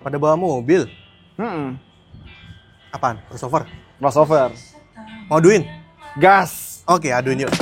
Pada bawa mobil. Hmm. Apaan? Crossover? Crossover. Mau aduin? Gas. Oke, aduin yuk.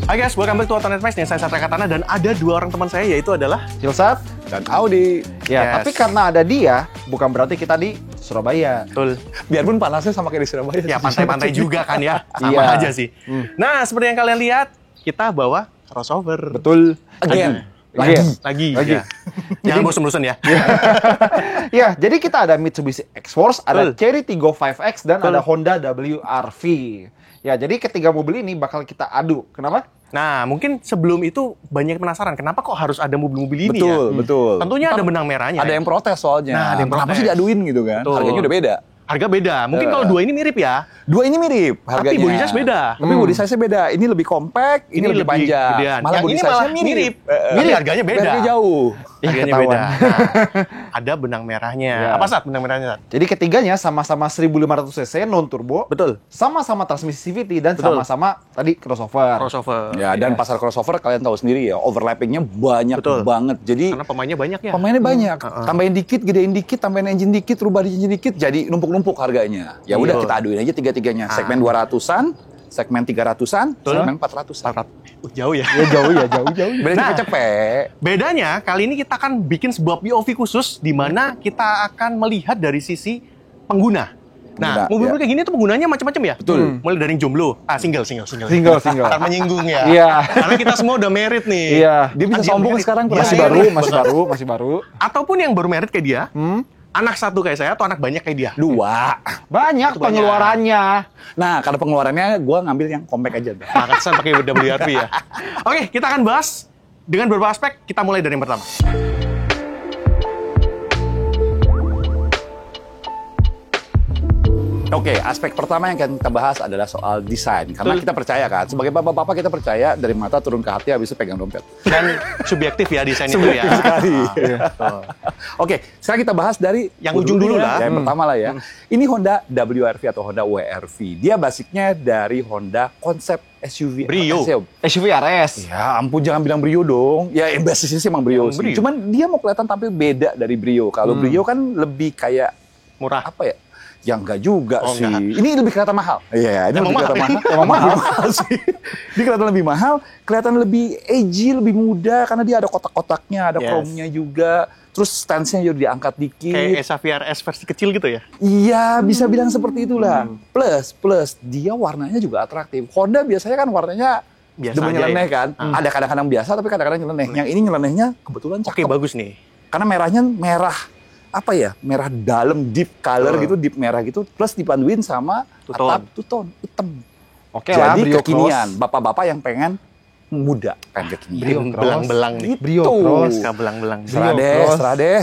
Hai guys, welcome back to Autonet Max. Saya Satria Katana dan ada dua orang teman saya, yaitu adalah Hilsat dan Audi. Ya, Yes. tapi karena ada dia, bukan berarti kita di Surabaya. Betul. Biarpun panasnya sama kayak di Surabaya. Ya pantai-pantai juga kan ya, sama Iya. aja sih. Nah, seperti yang kalian lihat, kita bawa crossover. Betul. Again. Lagi. Lagi. Ya. Jangan bosan-bosan ya. Ya, jadi kita ada Mitsubishi X-Force, ada Betul. Chery Tiggo 5X, dan Betul. ada Honda WR-V. Ya, jadi ketiga mobil ini bakal kita adu. Kenapa? Nah, mungkin sebelum itu banyak penasaran, kenapa kok harus ada mobil-mobil ini Betul, ya? betul. Tentunya ada benang merahnya. Ada ya. yang protes soalnya. Nah, ada yang Kenapa protes. sih diaduin gitu kan? Betul. Harganya udah beda. Harga beda. Mungkin kalau dua ini mirip ya. Dua ini mirip harganya. Tapi body size beda. Tapi body size-nya beda. Ini lebih compact, ini lebih panjang. gedean. Malah Yang body ini size-nya malah mirip. Tapi harganya beda. Harganya jauh. Harganya ketahuan. beda. Nah, ada benang merahnya. Ya. Apa saat benang merahnya? Sat? Jadi ketiganya sama-sama 1500 cc non turbo, Betul. sama-sama transmisi CVT dan Betul. sama-sama tadi crossover. Crossover. Ya, dan pasar crossover kalian tahu sendiri ya, overlappingnya banyak Betul. banget. Jadi Karena pemainnya banyak ya. pemainnya banyak. Tambahin dikit, gedein dikit, tambahin engine dikit, rubah engine dikit, jadi numpuk-numpuk harganya. Ya udah Betul. kita aduin aja tiga-tiganya. Segmen 200-an, segmen 300-an, Betul. segmen 400-an. Jauh ya. Ya jauh ya, jauh. Beda Nah. cepet-cepet. Bedanya kali ini kita akan bikin sebuah POV khusus di mana kita akan melihat dari sisi pengguna. Nah, Pengguna, mobil-mobil ya. kayak gini tuh penggunanya macam-macam ya. Betul. Mulai dari yang jomblo, single. Single. Ntar menyinggung ya. Iya. Karena kita semua udah married nih. Iya. Dia bisa Kan sombong married. sekarang, Dia Masih married. masih baru. Ataupun yang baru married kayak dia, anak satu kayak saya atau anak banyak kayak dia. Dua. Banyak Itu banyak. pengeluarannya. Nah, karena pengeluarannya gue ngambil yang compact aja. Makanya pakai WRV ya. Oke, kita akan bahas dengan beberapa aspek. Kita mulai dari yang pertama. Oke, aspek pertama yang akan kita bahas adalah soal desain. Karena Betul. kita percaya kan, sebagai bapak-bapak kita percaya dari mata turun ke hati habis itu pegang dompet. Dan subjektif ya desain itu ya. Subjektif sekali. Betul. Oke, sekarang kita bahas dari Yang ujung dulu lah. Yang pertama lah ya. Ini Honda WRV atau Honda WRV. Dia basicnya dari Honda konsep SUV. Brio. SUV RS. Ya ampun, jangan bilang Brio dong. Ya basisnya sih emang Brio Emang sih. Brio. Cuman dia mau kelihatan tampil beda dari Brio. Kalau Brio kan lebih kayak Murah. apa ya? Ya enggak juga Oh, sih. enggak. Ini lebih kelihatan mahal. Iya, ini Emang lebih kelihatan mahal. mahal. Emang mahal sih. Dia kelihatan lebih mahal, kelihatan lebih edgy, lebih muda karena dia ada kotak-kotaknya, ada Yes. chrome-nya juga. Terus stance-nya juga diangkat dikit. Kayak SAVRS versi kecil gitu ya. Iya, bisa bilang seperti itulah. Plus dia warnanya juga atraktif. Honda biasanya kan warnanya Biasa demen aja nyeleneh ya. kan. Ada kadang-kadang biasa tapi kadang-kadang nyeleneh. Yang ini nyelenehnya kebetulan Oke, cakep. bagus nih. Karena merahnya merah apa ya? Merah dalam, deep color Betul. gitu, deep merah gitu. Plus dipanduin sama Two-tone. atap two-tone, hitam. Oke lah, Jadi Brio kekinian. Cross. Bapak-bapak yang pengen muda, pengen kekinian. Belang-belang nih. Gitu. Brio Cross. Suka belang-belang. Serah Brio deh, Cross. serah deh.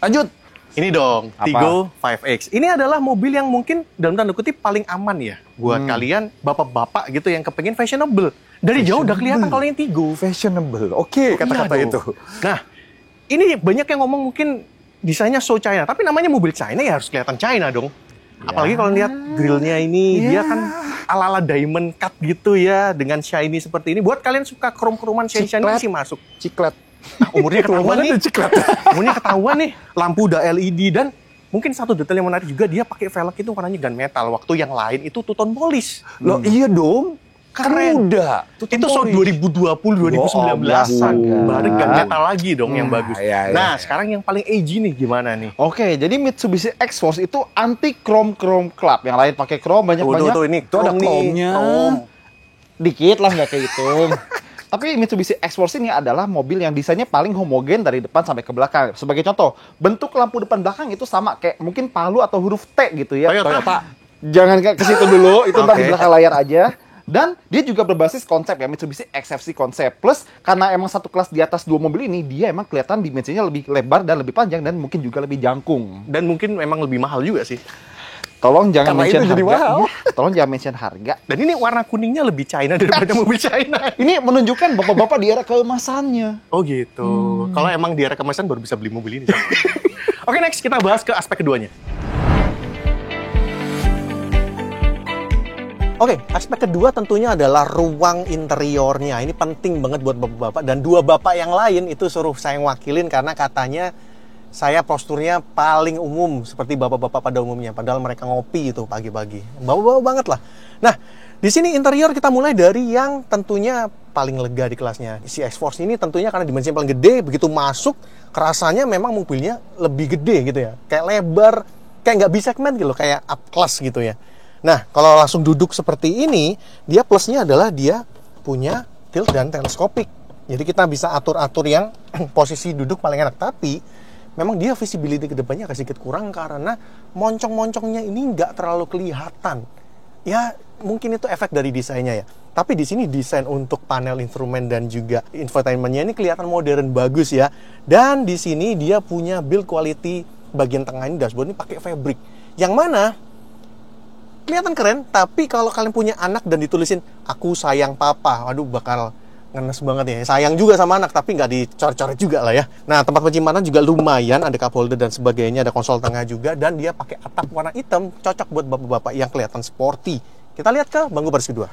Lanjut. Ini dong, Apa? Tiggo 5X. Ini adalah mobil yang mungkin dalam tanda kutip paling aman ya buat kalian bapak-bapak gitu yang kepengen fashionable. Dari jauh udah kelihatan kalau ini Tiggo. Fashionable. Oke, kata-kata Iya itu. dong. Nah, ini banyak yang ngomong mungkin desainnya so China, tapi namanya mobil China ya harus kelihatan China dong. Apalagi kalau lihat grillnya ini, dia kan ala-ala diamond cut gitu ya, dengan shiny seperti ini. Buat kalian suka krom-kroman shiny-shiny Ciklet. sih masuk. Ciklet. Nah, umurnya ketahuan nih. Ciklet. Umurnya ketahuan nih. Lampu udah LED dan mungkin satu detail yang menarik juga dia pakai velg itu warnanya gunmetal. Waktu yang lain itu two-tone polish. Loh iya dong. Kan Keren. muda. Itu so 2020-2019an. astaga. Baru gunmetal lagi dong yang bagus. iya, iya. Nah, sekarang yang paling edgy nih gimana nih? Oke, jadi Mitsubishi X-Force itu anti chrome club. Yang lain pakai chrome banyak-banyak. Tuh, ini Tuh ada chrome nih. chrome-nya. Chrome. Dikit lah nggak kehitung. Tapi Mitsubishi X-Force ini adalah mobil yang desainnya paling homogen dari depan sampai ke belakang. Sebagai contoh, bentuk lampu depan belakang itu sama kayak mungkin palu atau huruf T gitu ya. Toyota. Jangan ke situ dulu, itu ntar di Oke. belakang layar aja. Dan dia juga berbasis konsep ya, Mitsubishi XFC konsep. Plus, karena emang satu kelas di atas dua mobil ini, dia emang kelihatan dimensinya lebih lebar dan lebih panjang dan mungkin juga lebih jangkung. Dan mungkin memang lebih mahal juga sih. Tolong jangan Karena mention itu jadi harga. mahal. Iya, tolong jangan mention harga. Dan ini warna kuningnya lebih China daripada mobil China. Ini menunjukkan bapak-bapak di era keemasannya. Oh gitu. Kalau emang di era kemasan baru bisa beli mobil ini. Oke, next kita bahas ke aspek keduanya. Oke, aspek kedua tentunya adalah ruang interiornya. Ini penting banget buat bapak-bapak. Dan dua bapak yang lain itu suruh saya wakilin karena katanya saya posturnya paling umum seperti bapak-bapak pada umumnya. Padahal mereka ngopi itu pagi-pagi. Bawa-bawa banget lah. Nah, di sini interior kita mulai dari yang tentunya paling lega di kelasnya. Si X-Force ini tentunya karena dimensinya paling gede, begitu masuk, kerasanya memang mobilnya lebih gede gitu ya. Kayak lebar, kayak nggak B-segment gitu loh, kayak up class gitu ya. Nah, kalau langsung duduk seperti ini, dia plusnya adalah dia punya tilt dan teleskopik. Jadi kita bisa atur-atur yang posisi duduk paling enak. Tapi memang dia visibility ke depannya agak sedikit kurang karena moncong-moncongnya ini nggak terlalu kelihatan. Ya, mungkin itu efek dari desainnya ya. Tapi di sini desain untuk panel instrumen dan juga infotainmentnya ini kelihatan modern bagus ya. Dan di sini dia punya build quality bagian tengah ini dashboard ini pakai fabric. Yang mana kelihatan keren, tapi kalau kalian punya anak dan ditulisin aku sayang papa, waduh bakal ngenes banget ya. Sayang juga sama anak, tapi nggak dicoret-coret juga lah ya. Nah, tempat penyimpanan juga lumayan, ada cup holder dan sebagainya, ada konsol tengah juga, dan dia pakai atap warna hitam, cocok buat bapak-bapak yang kelihatan sporty. Kita lihat ke bangku baris kedua.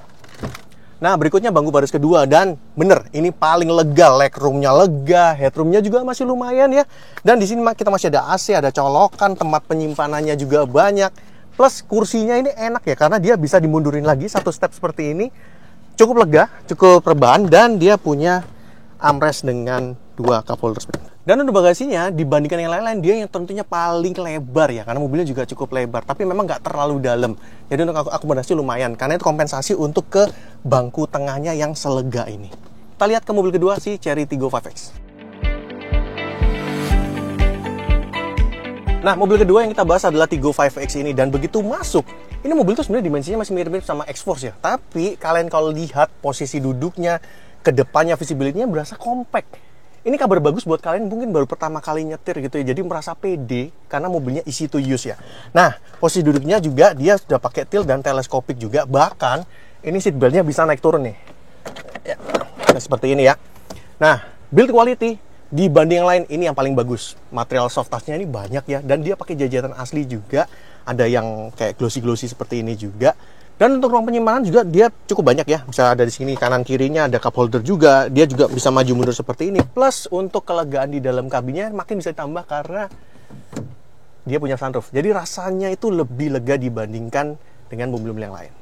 Nah, berikutnya bangku baris kedua, dan bener, ini paling lega, legroomnya lega, headroomnya juga masih lumayan ya. Dan di sini kita masih ada AC, ada colokan, tempat penyimpanannya juga banyak. Plus kursinya ini enak ya, karena dia bisa dimundurin lagi satu step seperti ini. Cukup lega, cukup rebahan, dan dia punya armrest dengan dua cup holder. Dan untuk bagasinya, dibandingkan yang lain-lain, dia yang tentunya paling lebar ya, karena mobilnya juga cukup lebar, tapi memang nggak terlalu dalam. Jadi untuk akomodasi lumayan, karena itu kompensasi untuk ke bangku tengahnya yang selega ini. Kita lihat ke mobil kedua, si Chery Tiggo 5X. Nah, mobil kedua yang kita bahas adalah Tiggo 5X ini, dan begitu masuk, ini mobil tuh sebenarnya dimensinya masih mirip-mirip sama X-Force ya. Tapi kalian kalau lihat posisi duduknya, ke depannya visibility-nya berasa compact. Ini kabar bagus buat kalian mungkin baru pertama kali nyetir gitu ya. Jadi merasa pede karena mobilnya easy to use ya. Nah, posisi duduknya juga dia sudah pakai tilt dan teleskopik juga. Bahkan ini seat belt-nya bisa naik turun nih. Ya, seperti ini ya. Nah, build quality dibanding yang lain, ini yang paling bagus. Material soft touch-nya ini banyak ya, dan dia pakai jajaran asli juga. Ada yang kayak glossy-glossy seperti ini juga. Dan untuk ruang penyimpanan juga dia cukup banyak ya. Bisa ada di sini kanan kirinya ada cup holder juga. Dia juga bisa maju mundur seperti ini. Plus untuk kelegaan di dalam kabinnya makin bisa ditambah karena dia punya sunroof. Jadi rasanya itu lebih lega dibandingkan dengan mobil-mobil yang lain.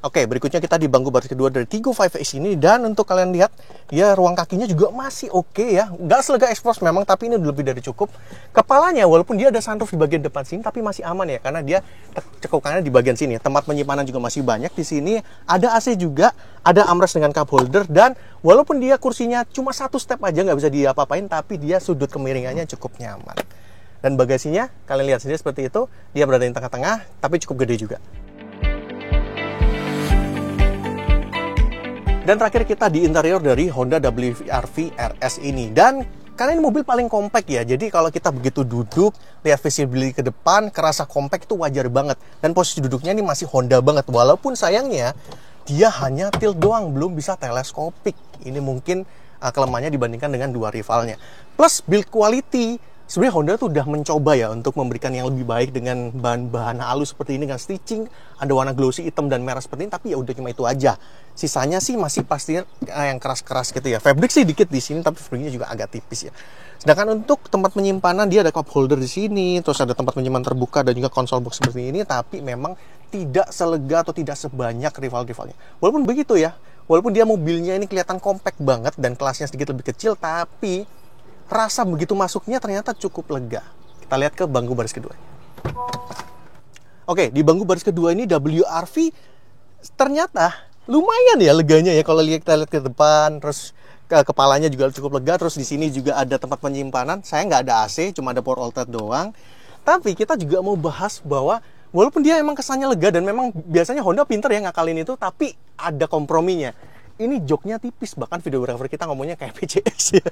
Oke, berikutnya kita di bangku baris kedua dari Tiggo 5X ini. Dan untuk kalian lihat, ya ruang kakinya juga masih oke ya. Nggak selega X-Force memang, tapi ini lebih dari cukup. Kepalanya, walaupun dia ada sunroof di bagian depan sini, tapi masih aman ya. Karena dia cekukannya di bagian sini. Tempat penyimpanan juga masih banyak di sini. Ada AC juga, ada armrest dengan cup holder. Dan walaupun dia kursinya cuma satu step aja, nggak bisa diapa-apain, tapi dia sudut kemiringannya cukup nyaman. Dan bagasinya, kalian lihat sendiri seperti itu. Dia berada di tengah-tengah, tapi cukup gede juga. Dan terakhir kita di interior dari Honda WRV RS ini. Dan karena ini mobil paling compact ya, jadi kalau kita begitu duduk, lihat visibility ke depan, kerasa compact itu wajar banget. Dan posisi duduknya ini masih Honda banget, walaupun sayangnya dia hanya tilt doang, belum bisa teleskopik. Ini mungkin kelemahannya dibandingkan dengan dua rivalnya. Plus build quality, sebenarnya Honda tuh udah mencoba ya untuk memberikan yang lebih baik dengan bahan-bahan halus seperti ini, dengan stitching, ada warna glossy hitam dan merah seperti ini, tapi ya udah cuma itu aja. Sisanya sih masih pastinya yang keras-keras gitu ya. Fabric sih dikit di sini, tapi fabricnya juga agak tipis ya. Sedangkan untuk tempat penyimpanan dia ada cup holder di sini, terus ada tempat penyimpanan terbuka dan juga console box seperti ini, tapi memang tidak selega atau tidak sebanyak rival-rivalnya. Walaupun begitu ya, walaupun dia mobilnya ini kelihatan compact banget dan kelasnya sedikit lebih kecil, tapi rasa begitu masuknya ternyata cukup lega. Kita lihat ke bangku baris kedua. Oke, di bangku baris kedua ini WRV ternyata lumayan ya leganya ya. Kalau kita lihat ke depan, terus kepalanya juga cukup lega. Terus di sini juga ada tempat penyimpanan. Saya nggak ada AC, cuma ada power outlet doang. Tapi kita juga mau bahas bahwa walaupun dia emang kesannya lega dan memang biasanya Honda pinter ya ngakalin itu, tapi ada komprominya. Ini joknya tipis, bahkan videographer kita ngomongnya kayak PCX ya.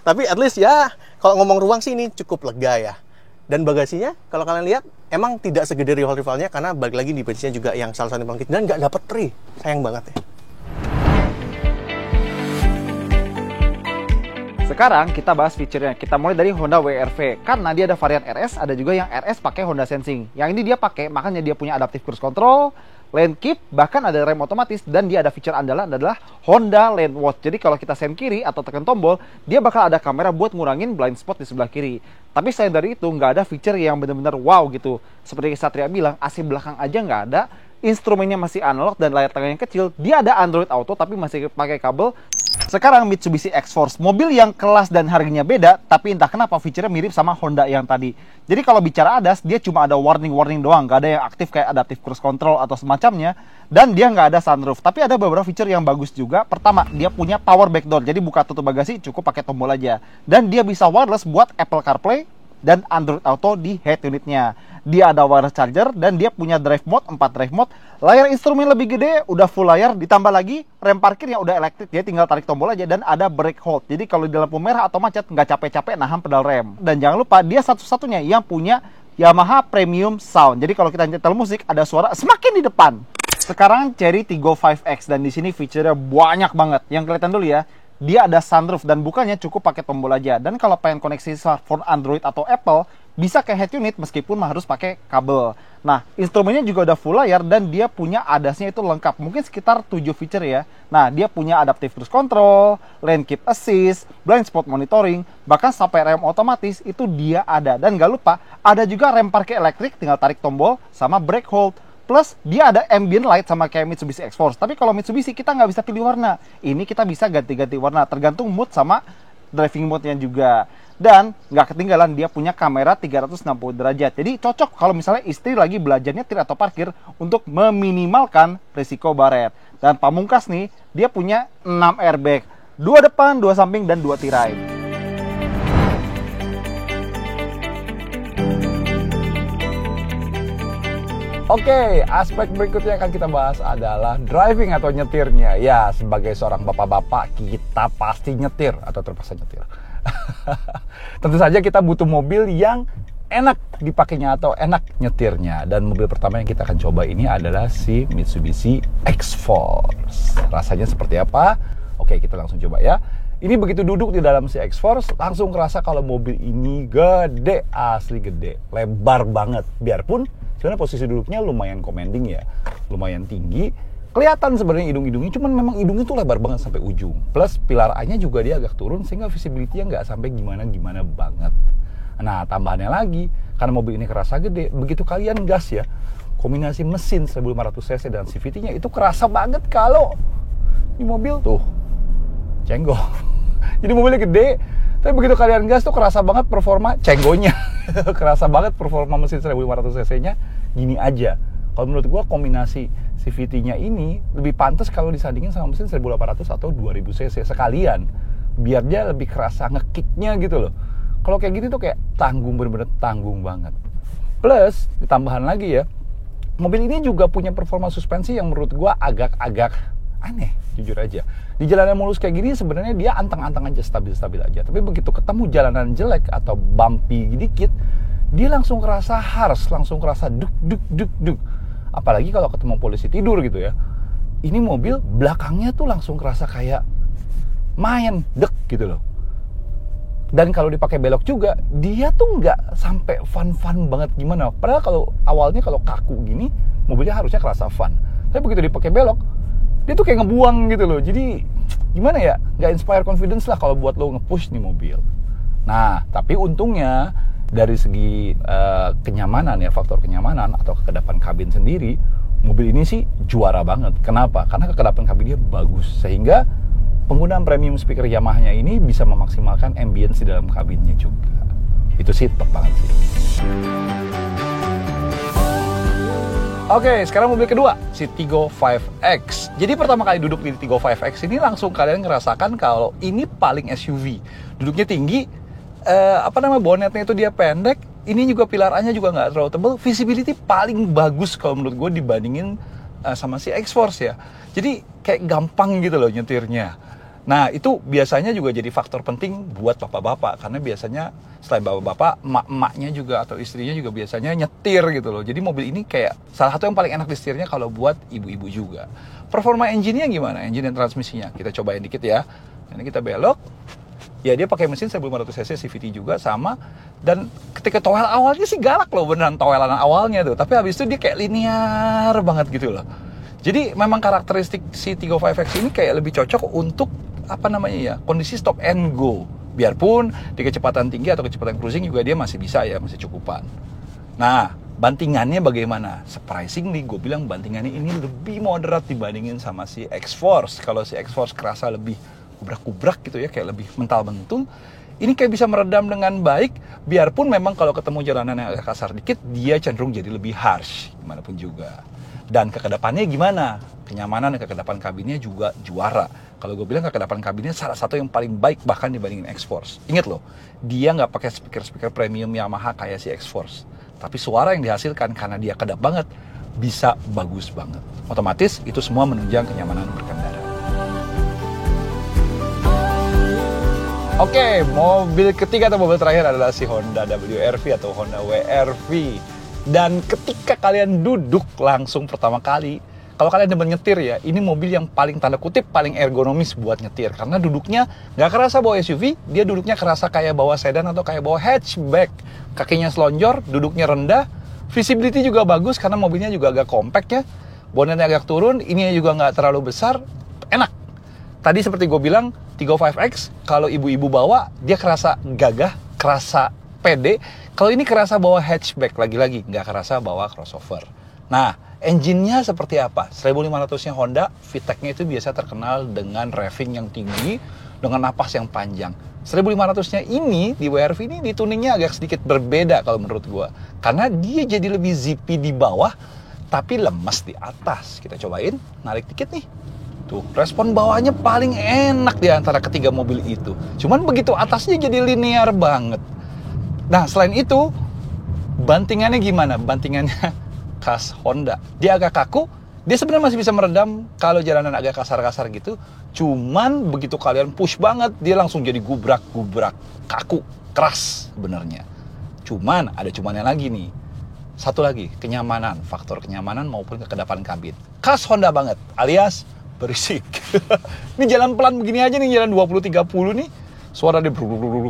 Tapi at least ya, kalau ngomong ruang sih ini cukup lega ya. Dan bagasinya, kalau kalian lihat, emang tidak segede rival-rivalnya karena balik lagi di bagasinya juga yang salah satu bangkit dan nggak dapet tri. Sayang banget ya. Sekarang kita bahas fiturnya. Kita mulai dari Honda WR-V. Karena dia ada varian RS, ada juga yang RS pakai Honda Sensing. Yang ini dia pakai, makanya dia punya adaptive cruise control, lane keep, bahkan ada rem otomatis, dan dia ada fitur andalan adalah Honda Lane Watch. Jadi kalau kita sen kiri atau tekan tombol, dia bakal ada kamera buat ngurangin blind spot di sebelah kiri. Tapi selain dari itu, nggak ada fitur yang benar-benar wow gitu. Seperti Satria bilang, AC belakang aja nggak ada, instrumennya masih analog dan layar tengah yang kecil. Dia ada Android Auto tapi masih pakai kabel. Sekarang Mitsubishi X-Force, mobil yang kelas dan harganya beda, tapi entah kenapa fiturnya mirip sama Honda yang tadi. Jadi kalau bicara ADAS, dia cuma ada warning-warning doang, nggak ada yang aktif kayak adaptive cruise control atau semacamnya, dan dia nggak ada sunroof. Tapi ada beberapa fitur yang bagus juga. Pertama, dia punya power back door, jadi buka tutup bagasi cukup pakai tombol aja. Dan dia bisa wireless buat Apple CarPlay dan Android Auto di head unitnya. Dia ada wireless charger dan dia punya drive mode, 4 drive mode. Layar instrumen lebih gede, udah full layar, ditambah lagi rem parkir yang udah elektrik, dia tinggal tarik tombol aja, dan ada brake hold. Jadi kalau di lampu merah atau macet nggak capek-capek nahan pedal rem. Dan jangan lupa dia satu-satunya yang punya Yamaha Premium Sound. Jadi kalau kita nyetel musik ada suara semakin di depan. Sekarang Chery Tiggo 5X, dan di sini fiturnya banyak banget. Yang kelihatan dulu ya, dia ada sunroof dan bukannya cukup pakai tombol aja. Dan kalau pengen koneksi smartphone Android atau Apple, bisa ke head unit meskipun harus pakai kabel. Nah, instrumennya juga udah full layar dan dia punya ADAS-nya itu lengkap. Mungkin sekitar 7 fitur ya. Nah, dia punya adaptive cruise control, lane keep assist, blind spot monitoring, bahkan sampai rem otomatis itu dia ada. Dan gak lupa, ada juga rem parkir elektrik, tinggal tarik tombol sama brake hold. Plus, dia ada ambient light sama kayak Mitsubishi X-Force. Tapi kalau Mitsubishi kita nggak bisa pilih warna. Ini kita bisa ganti-ganti warna, tergantung mood sama driving mode-nya juga. Dan nggak ketinggalan, dia punya kamera 360 derajat. Jadi cocok kalau misalnya istri lagi belajar nyetir atau parkir untuk meminimalkan risiko baret. Dan pamungkas nih, dia punya 6 airbag. 2 depan, 2 samping, dan 2 tirai. Oke, aspek berikutnya yang akan kita bahas adalah driving atau nyetirnya. Ya, sebagai seorang bapak-bapak, kita pasti nyetir atau terpaksa nyetir. Tentu saja kita butuh mobil yang enak dipakainya atau enak nyetirnya. Dan mobil pertama yang kita akan coba ini adalah si Mitsubishi X-Force. Rasanya seperti apa? Oke, kita langsung coba ya. Ini begitu duduk di dalam si X-Force, langsung kerasa kalau mobil ini gede, asli gede, lebar banget. Biarpun sebenarnya posisi duduknya lumayan commanding ya, lumayan tinggi. Kelihatan sebenarnya hidung-hidungnya, cuman memang hidungnya tuh lebar banget sampai ujung. Plus pilar A-nya juga dia agak turun sehingga visibility-nya nggak sampai gimana-gimana banget. Nah, tambahannya lagi, karena mobil ini kerasa gede, begitu kalian gas ya, kombinasi mesin 1500 cc dan CVT-nya itu kerasa banget kalau di mobil tuh cenggol. Jadi mobilnya gede, tapi begitu kalian gas tuh kerasa banget performa cenggonya. Kerasa banget performa mesin 1500 cc-nya gini aja. Kalau menurut gua kombinasi CVT-nya ini lebih pantas kalau disandingin sama mesin 1800 atau 2000 cc sekalian. Biar dia lebih kerasa nge-kick-nya gitu loh. Kalau kayak gini tuh kayak tanggung, bener-bener tanggung banget. Plus, ditambahan lagi ya, mobil ini juga punya performa suspensi yang menurut gua agak-agak aneh, jujur aja. Di jalanan mulus kayak gini sebenarnya dia anteng-anteng aja, stabil-stabil aja. Tapi begitu ketemu jalanan jelek atau bumpy dikit, dia langsung kerasa harsh, langsung kerasa duk. Apalagi kalau ketemu polisi tidur gitu ya. Ini mobil belakangnya tuh langsung kerasa kayak main dek gitu loh. Dan kalau dipakai belok juga, dia tuh nggak sampai fun banget gimana. Padahal kalau awalnya kalau kaku gini, mobilnya harusnya kerasa fun. Tapi begitu dipakai belok, dia tuh kayak ngebuang gitu loh. Jadi gimana ya, nggak inspire confidence lah kalau buat lo nge-push nih mobil. Nah, tapi untungnya dari segi kenyamanan ya, faktor kenyamanan atau kekedapan kabin sendiri, mobil ini sih juara banget. Kenapa? Karena kekedapan kabinnya bagus, sehingga penggunaan premium speaker Yamaha-nya ini bisa memaksimalkan ambience di dalam kabinnya juga. Itu sih top banget sih. Oke, sekarang mobil kedua, si Tiggo 5X. Jadi pertama kali duduk di Tiggo 5X ini langsung kalian ngerasakan kalau ini paling SUV. Duduknya tinggi, bonetnya itu dia pendek, ini juga pilar A-nya juga nggak terlalu tebal, visibility paling bagus kalau menurut gue dibandingin sama si X-Force ya. Jadi kayak gampang gitu loh nyetirnya. Nah, itu biasanya juga jadi faktor penting buat bapak-bapak. Karena biasanya selain bapak-bapak, emak-emaknya juga atau istrinya juga biasanya nyetir gitu loh. Jadi mobil ini kayak salah satu yang paling enak disetirnya kalau buat ibu-ibu juga. Performa engine-nya gimana? Engine dan transmisinya. Kita cobain dikit ya. Ini kita belok. Ya dia pakai mesin 1500 cc CVT juga sama. Dan ketika toel awalnya sih galak loh, beneran toelan awalnya tuh. Tapi habis itu dia kayak linear banget gitu loh. Jadi memang karakteristik si 35X ini kayak lebih cocok untuk kondisi stop and go. Biarpun di kecepatan tinggi atau kecepatan cruising juga dia masih bisa ya, masih cukupan. Nah, bantingannya bagaimana? Surprisingly, gue bilang bantingannya ini lebih moderat dibandingin sama si X-Force. Kalau si X-Force kerasa lebih kubrak-kubrak gitu ya, kayak lebih mental-bentul. Ini kayak bisa meredam dengan baik, biarpun memang kalau ketemu jalanan yang agak kasar dikit, dia cenderung jadi lebih harsh, gimana pun juga. Dan kekedapannya gimana? Kenyamanan dan kekedapan kabinnya juga juara. Kalau gue bilang kekedapan kabinnya salah satu yang paling baik bahkan dibandingin X-Force. Ingat loh, dia nggak pakai speaker premium Yamaha kayak si X-Force. Tapi suara yang dihasilkan karena dia kedap banget, bisa bagus banget. Otomatis itu semua menunjang kenyamanan berkendara. Oke, mobil ketiga atau mobil terakhir adalah si Honda WR-V atau Honda WR-V. Dan ketika kalian duduk langsung pertama kali, kalau kalian demen nyetir ya, ini mobil yang paling tanda kutip paling ergonomis buat nyetir. Karena duduknya nggak kerasa bawa SUV, dia duduknya kerasa kayak bawa sedan atau kayak bawa hatchback. Kakinya selonjor, duduknya rendah, visibility juga bagus karena mobilnya juga agak compact ya. Bonetnya agak turun, ininya juga nggak terlalu besar, enak. Tadi seperti gue bilang, 35X kalau ibu-ibu bawa, dia kerasa gagah, kerasa pede. Kalau ini kerasa bawa hatchback, lagi-lagi nggak kerasa bawa crossover. Nah, engine-nya seperti apa? 1500-nya Honda, VTEC-nya itu biasa terkenal dengan revving yang tinggi, dengan napas yang panjang. 1500-nya ini, di WR-V ini, di tuningnya agak sedikit berbeda kalau menurut gua. Karena dia jadi lebih zippy di bawah, tapi lemas di atas. Kita cobain, narik dikit nih. Tuh, respon bawahnya paling enak di antara ketiga mobil itu. Cuman begitu atasnya jadi linear banget. Nah, selain itu, bantingannya gimana? Bantingannya khas Honda. Dia agak kaku, dia sebenarnya masih bisa meredam kalau jalanan agak kasar-kasar gitu. Cuman begitu kalian push banget, dia langsung jadi gubrak-gubrak, kaku, keras sebenarnya. Cuman ada cumannya lagi nih. Satu lagi, kenyamanan, faktor kenyamanan maupun kekedapan kabin. Khas Honda banget, alias berisik. Ini jalan pelan begini aja nih, jalan 20-30 nih. Suara di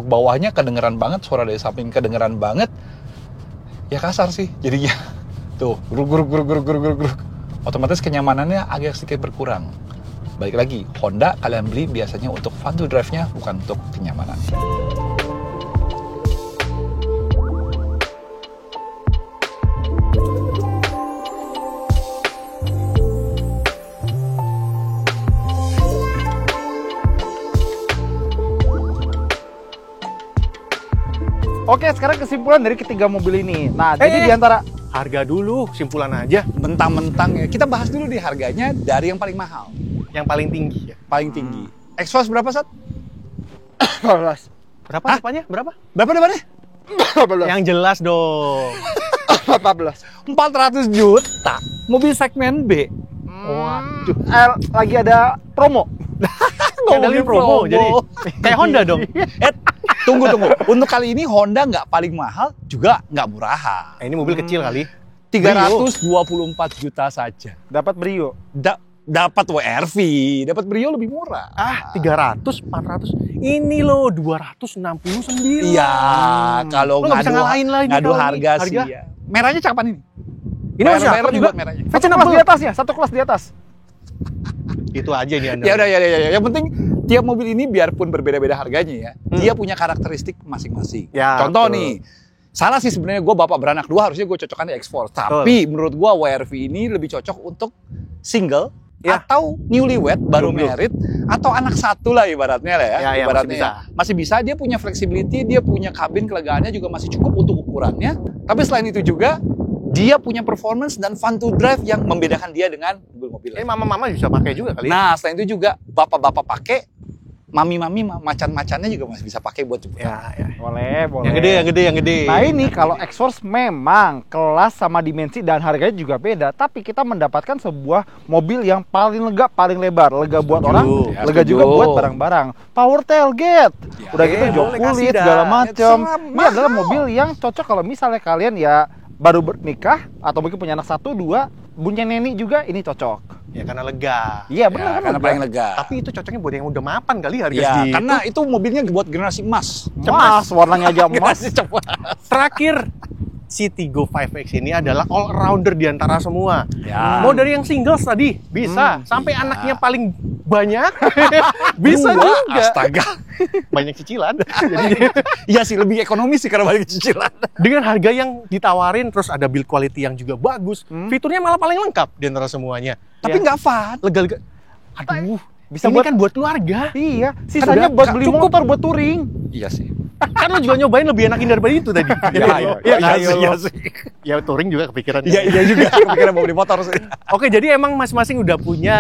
bawahnya kedengeran banget, suara dari samping kedengeran banget. Ya kasar sih jadinya. Tuh, gruk. Otomatis kenyamanannya agak sedikit berkurang. Balik lagi, Honda kalian beli biasanya untuk fun to drive-nya, bukan untuk kenyamanan. Oke, sekarang kesimpulan dari ketiga mobil ini. Nah, jadi di antara Harga dulu, simpulan aja. Mentang-mentang ya, kita bahas dulu di harganya dari yang paling mahal, Yang paling tinggi ya. paling tinggi. Exhaust berapa, Sat? 14. Berapa apanya? Berapa? Berapa depannya? 14. Yang jelas dong. 14. 400 juta. Mobil segmen B. Waduh, lagi ada promo. Ngomongin promo, jadi kayak Honda dong. Tunggu. Untuk kali ini Honda nggak paling mahal, juga nggak murahan. Ini mobil kecil kali. 324 juta saja. Dapat Brio. Dapat WR-V, dapat Brio lebih murah. 300, 400. Ini loh 269. Iya, kalau Lo nggak bisa ngalahin lah ini ngadu kalau harga ini. sih. Ya. Merahnya cakapan ini. Ini masih Bayar apa lebih juga? buat merahnya. Satu kelas di atas ya, satu kelas di atas. Itu aja nih Anda. Ya udah. Yang penting tiap mobil ini biarpun berbeda-beda harganya ya, dia punya karakteristik masing-masing. Ya, Contoh betul. nih, salah sih sebenarnya gue bapak beranak dua, harusnya gue cocokkan di X-Force. Tapi menurut gue WR-V ini lebih cocok untuk single Ya. atau newlywed baru Belum. married atau anak satu lah ibaratnya lah ya. Ya, Ibaratnya masih bisa, dia punya flexibility, dia punya kabin kelegaannya juga masih cukup untuk ukurannya. Tapi selain itu juga dia punya performance dan fun to drive yang membedakan dia dengan mobil-mobil lain. Mama-mama bisa pakai juga kali. Nah, selain itu juga bapak-bapak pakai, mami-mami macan-macannya juga masih bisa pakai buat jemput. Ya, ya. Boleh, boleh. Yang gede. Nah ini kalau X-Force memang kelas sama dimensi dan harganya juga beda, tapi kita mendapatkan sebuah mobil yang paling lega, paling lebar, lega buat orang, Ya, lega setuju. juga buat barang-barang. Power tailgate, Ya, udah gitu jok boleh kasih kulit dah. segala macam. Sama Ini adalah mobil yang cocok kalau misalnya kalian ya baru bernikah atau mungkin punya anak 1, 2, punya neni juga ini cocok. Ya karena lega. Iya Ya, benar kan karena paling lega. Tapi itu cocoknya buat yang udah mapan kali harga Ya, segitu. karena itu mobilnya buat generasi emas. Emas, warnanya aja emas. Generasi cepat. Terakhir, si Tigo 5X ini adalah all rounder di antara semua. Ya. Mau dari yang singles tadi bisa, sampai bisa. anaknya paling banyak bisa Dua, juga. Astaga. Banyak cicilan. Jadi Iya sih, lebih ekonomis sih karena banyak cicilan. dengan harga yang ditawarin, terus ada build quality yang juga bagus, fiturnya malah paling lengkap di antara semuanya. Tapi nggak fat. Lega-lega. Aduh, Bisa ini buat- kan buat keluarga. Iya, sisanya buat beli cukup. motor, buat touring. Iya sih. Kan lo juga nyobain lebih enakin daripada itu tadi. Iya sih. Ya touring juga kepikiran. Iya juga. Kepikiran mau beli motor sih. Oke, jadi emang masing-masing udah punya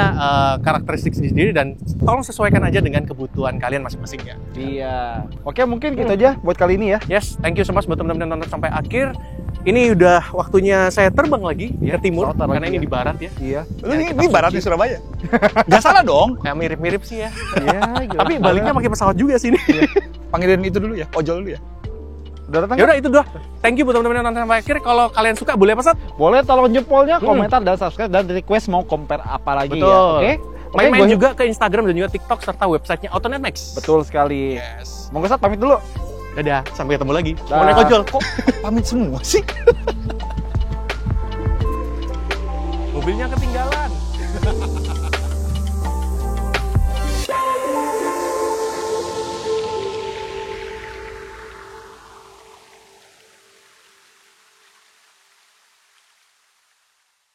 karakteristik sendiri dan tolong sesuaikan aja dengan kebutuhan kalian masing-masing ya. Iya. Oke, mungkin gitu aja buat kali ini ya. Yes, thank you so much buat teman-teman yang nonton sampai akhir. Ini udah waktunya saya terbang lagi ke timur Sautar karena lagi ini ya. di barat ya. Iya. Lu ini baratnya Surabaya. Nggak salah dong. Kayak mirip-mirip sih ya. Iya, Tapi baliknya pakai pesawat juga sini. Panggilin itu dulu ya, ojol dulu ya. udah datang. Ya udah itu doang. Thank you buat teman-teman yang nonton sampai akhir. Kalau kalian suka boleh pesan. Boleh tolong jempolnya, komentar dan subscribe dan request mau compare apa lagi ya. Betul. Oke? Main-main gua- juga ke Instagram dan juga TikTok serta websitenya Autonet Max. Betul sekali. Yes. Monggo Sat pamit dulu. Dadah, sampai ketemu lagi. Dah. Mau naik ojol. Kok pamit semua sih? Mobilnya ketinggalan.